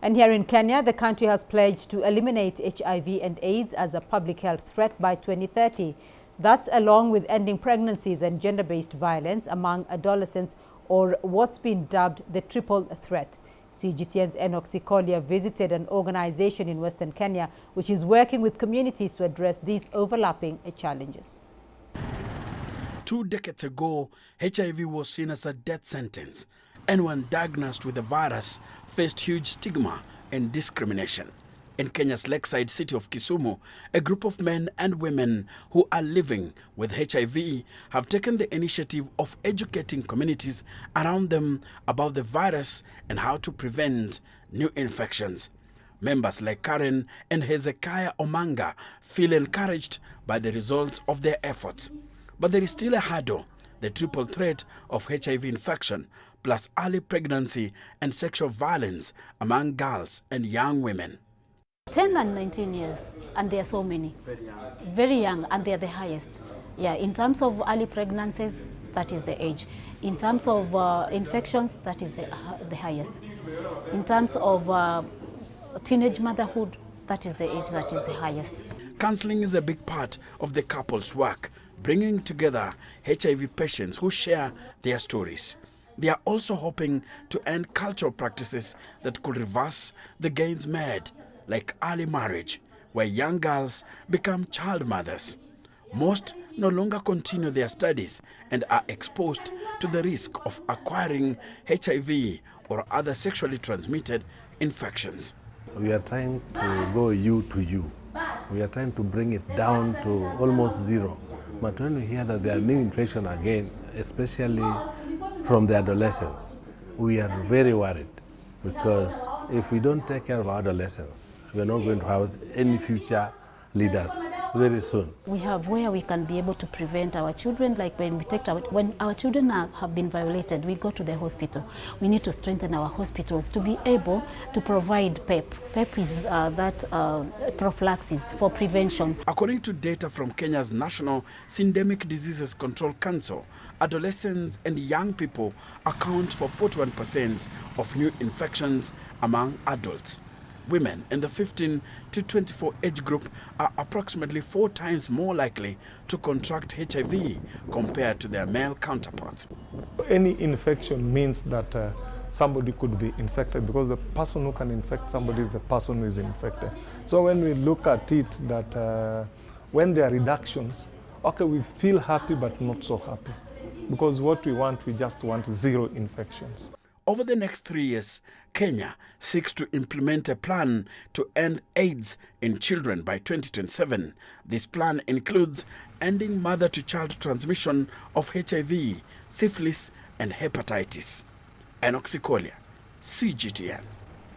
And here in Kenya, the country has pledged to eliminate HIV and AIDS as a public health threat by 2030. That's along with ending pregnancies and gender-based violence among adolescents, or what's been dubbed the triple threat. CGTN's Enoch visited an organization in Western Kenya which is working with communities to address these overlapping challenges. 2 decades ago, HIV was seen as a death sentence. Anyone diagnosed with the virus faced huge stigma and discrimination. In Kenya's lakeside city of Kisumu, a group of men and women who are living with HIV have taken the initiative of educating communities around them about the virus and how to prevent new infections. Members like Karen and Hezekiah Omanga feel encouraged by the results of their efforts. But there is still a hurdle: the triple threat of HIV infection, plus early pregnancy and sexual violence among girls and young women. 10 and 19 years, and there are so many. Very young, and they are the highest. Yeah, in terms of early pregnancies, that is the age. In terms of infections, that is the highest. In terms of teenage motherhood, that is the age that is the highest. Counseling is a big part of the couple's work, bringing together HIV patients who share their stories. They are also hoping to end cultural practices that could reverse the gains made, like early marriage, where young girls become child mothers. Most no longer continue their studies and are exposed to the risk of acquiring HIV or other sexually transmitted infections. So we are trying to go you to you. We are trying to bring it down to almost zero. But when we hear that there are new infections again, especially from the adolescents, we are very worried, because if we don't take care of our adolescents, we are not going to have any future leaders very soon. We have where we can be able to prevent our children, like when when our children have been violated, we go to the hospital. We need to strengthen our hospitals to be able to provide PEP. PEP is prophylaxis for prevention. According to data from Kenya's National Syndemic Diseases Control Council, adolescents and young people account for 41% of new infections among adults. Women in the 15 to 24 age group are approximately 4 times more likely to contract HIV compared to their male counterparts. Any infection means that somebody could be infected, because the person who can infect somebody is the person who is infected. So when we look at it, that when there are reductions, okay, we feel happy but not so happy, because what we just want 0 infections. Over the next 3 years, Kenya seeks to implement a plan to end AIDS in children by 2027. This plan includes ending mother-to-child transmission of HIV, syphilis, and hepatitis. Enoch, CGTN.